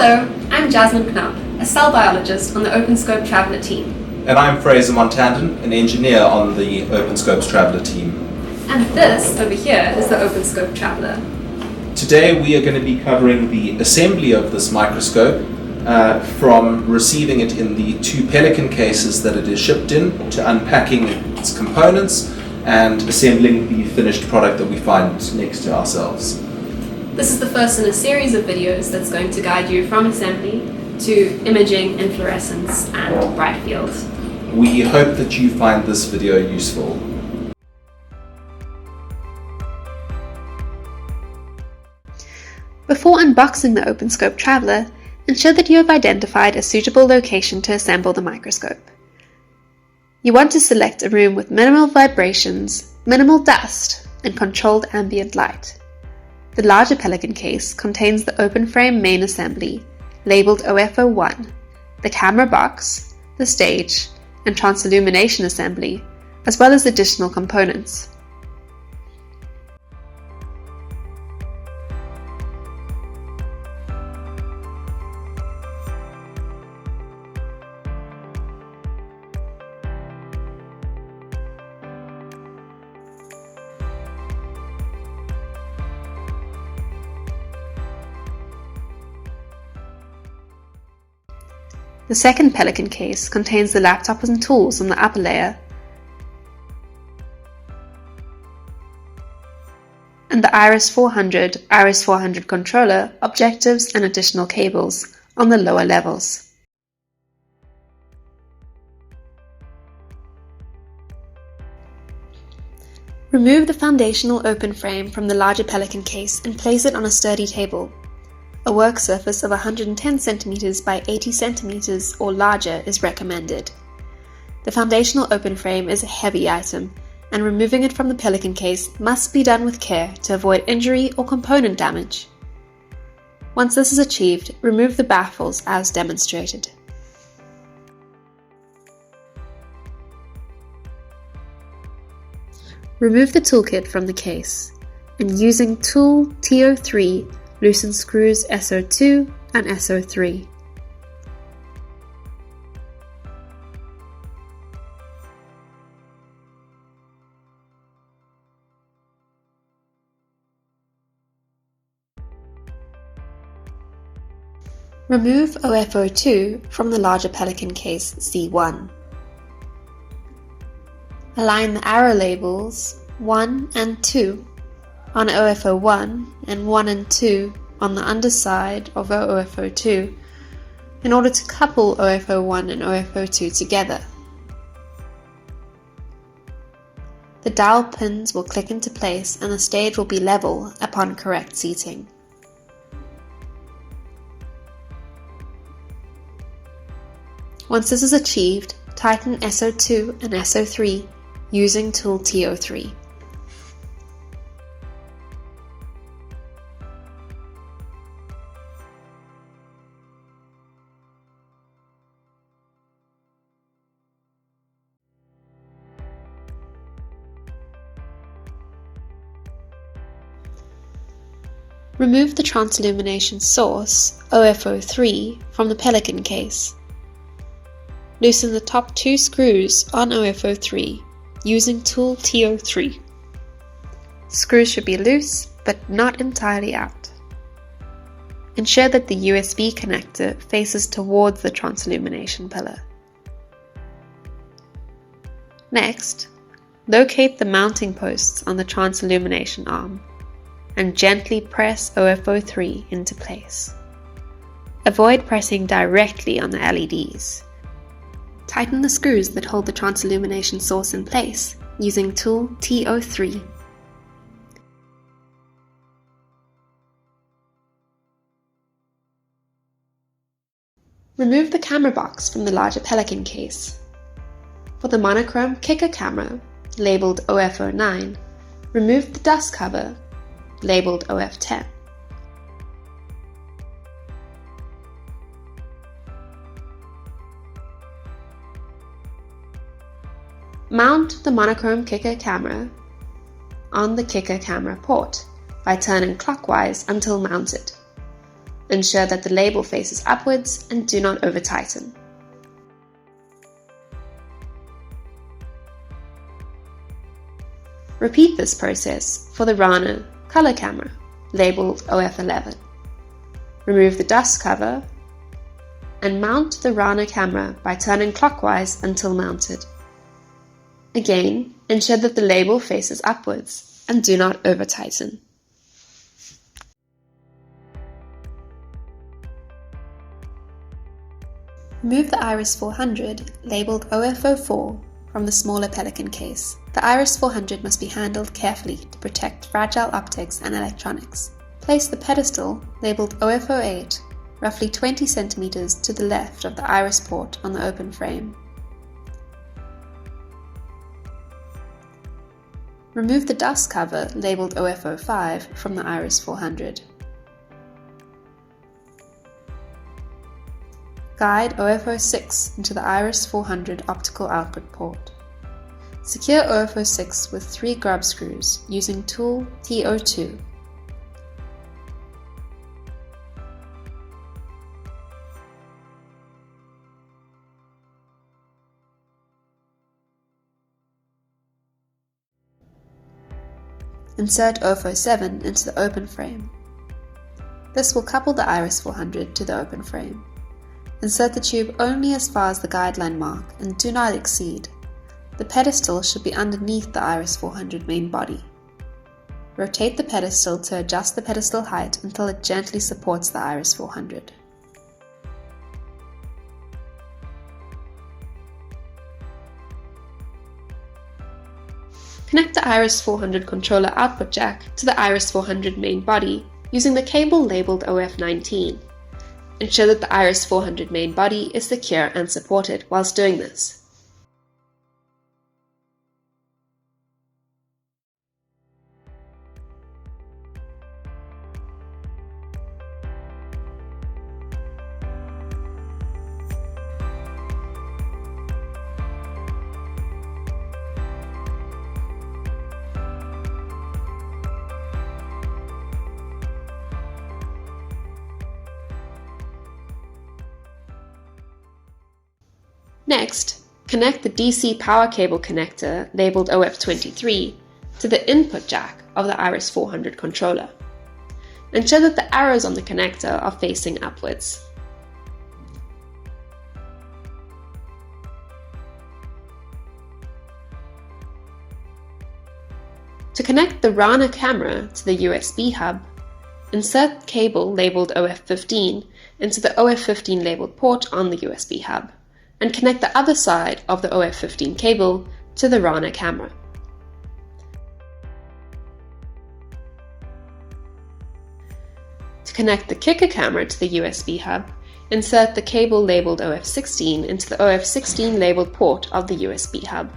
Hello, I'm Jasmine Knapp, a cell biologist on the openScope Traveller team. And I'm Fraser Montandon, an engineer on the openScope's Traveller team. And this over here is the openScope Traveller. Today we are going to be covering the assembly of this microscope from receiving it in the two Pelican cases that it is shipped in, to unpacking its components and assembling the finished product that we find next to ourselves. This is the first in a series of videos that's going to guide you from assembly to imaging in fluorescence and brightfield. We hope that you find this video useful. Before unboxing the openScope Traveller, ensure that you have identified a suitable location to assemble the microscope. You want to select a room with minimal vibrations, minimal dust, and controlled ambient light. The larger Pelican case contains the open frame main assembly, labelled OFO1, the camera box, the stage, and transillumination assembly, as well as additional components. The second Pelican case contains the laptop and tools on the upper layer, and the Iris 400 controller, objectives and additional cables on the lower levels. Remove the foundational open frame from the larger Pelican case and place it on a sturdy table. A work surface of 110 cm by 80 cm or larger is recommended. The foundational open frame is a heavy item, and removing it from the Pelican case must be done with care to avoid injury or component damage. Once this is achieved, remove the baffles as demonstrated. Remove the toolkit from the case, and using tool TO3, loosen screws SO2 and SO3. Remove OFO2 from the larger Pelican case C1. Align the arrow labels 1 and 2 on OFO1 and 1 and 2 on the underside of OFO2 in order to couple OFO1 and OFO2 together. The dowel pins will click into place and the stage will be level upon correct seating. Once this is achieved, tighten SO2 and SO3 using tool TO3. Remove the transillumination source, OFO3, from the Pelican case. Loosen the top two screws on OFO3 using tool TO3. Screws should be loose but not entirely out. Ensure that the USB connector faces towards the transillumination pillar. Next, locate the mounting posts on the transillumination arm and gently press OFO3 into place. Avoid pressing directly on the LEDs. Tighten the screws that hold the transillumination source in place using tool TO3. Remove the camera box from the larger Pelican case. For the monochrome kicker camera, labelled OFO9, remove the dust cover, labelled OF10. Mount the monochrome kicker camera on the kicker camera port by turning clockwise until mounted. Ensure that the label faces upwards and do not over-tighten. Repeat this process for the Rana color camera, labeled OF11. Remove the dust cover and mount the Rana camera by turning clockwise until mounted. Again, ensure that the label faces upwards and do not over-tighten. Remove the Iris 400, labeled OF04, from the smaller Pelican case. The Iris 400 must be handled carefully to protect fragile optics and electronics. Place the pedestal, labeled OF08, roughly 20 cm to the left of the iris port on the open frame. Remove the dust cover, labeled OF05, from the Iris 400. Guide OF06 into the Iris 400 optical output port. Secure OF06 with 3 grub screws using tool TO2. Insert OF07 into the open frame. This will couple the Iris 400 to the open frame. Insert the tube only as far as the guideline mark and do not exceed. The pedestal should be underneath the Iris 400 main body. Rotate the pedestal to adjust the pedestal height until it gently supports the Iris 400. Connect the Iris 400 controller output jack to the Iris 400 main body using the cable labeled OF19. Ensure that the Iris 400 main body is secure and supported whilst doing this. Next, connect the DC power cable connector labeled OF23 to the input jack of the Iris 400 controller. Ensure that the arrows on the connector are facing upwards. To connect the Rana camera to the USB hub, insert cable labeled OF15 into the OF15 labeled port on the USB hub, and connect the other side of the OF15 cable to the Rana camera. To connect the Kicker camera to the USB hub, insert the cable labeled OF16 into the OF16 labeled port of the USB hub,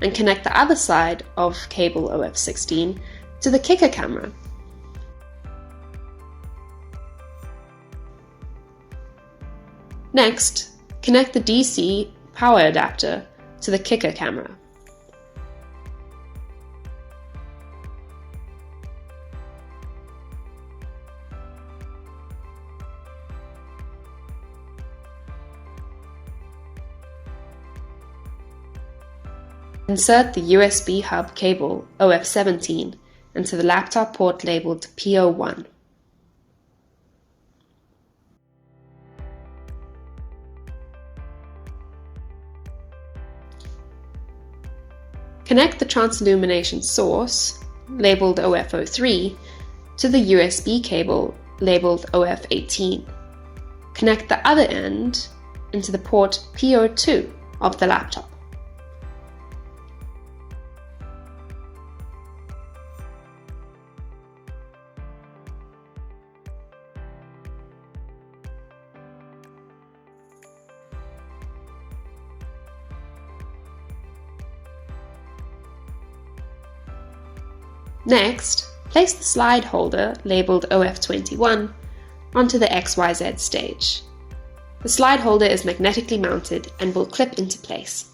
and connect the other side of cable OF16 to the Kicker camera. Next, connect the DC power adapter to the Kicker camera. Insert the USB hub cable OF17 into the laptop port labeled PO1. Connect the transillumination source, labeled OF03, to the USB cable, labeled OF18. Connect the other end into the port PO2 of the laptop. Next, place the slide holder, labeled OF21, onto the XYZ stage. The slide holder is magnetically mounted and will clip into place.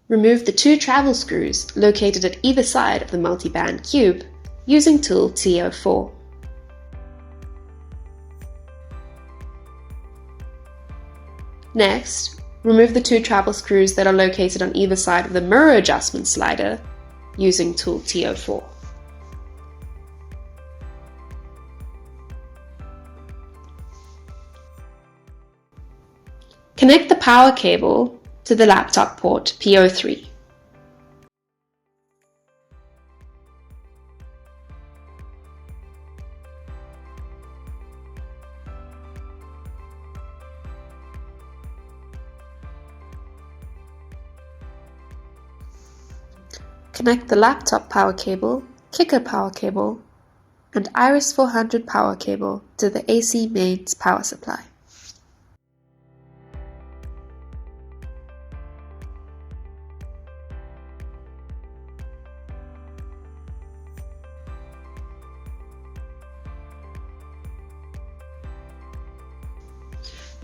Remove the 2 travel screws located at either side of the multi-band cube using tool T04. Next, remove the 2 travel screws that are located on either side of the mirror adjustment slider using tool T04. Connect the power cable to the laptop port P03. Connect the laptop power cable, Kicker power cable, and Iris 400 power cable to the AC mains power supply.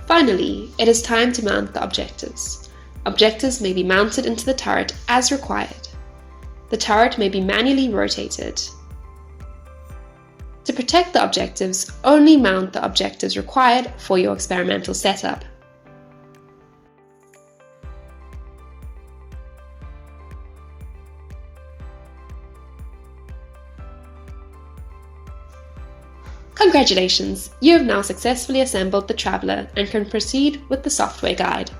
Finally, it is time to mount the objectives. Objectives may be mounted into the turret as required. The turret may be manually rotated. To protect the objectives, only mount the objectives required for your experimental setup. Congratulations! You have now successfully assembled the Traveller and can proceed with the software guide.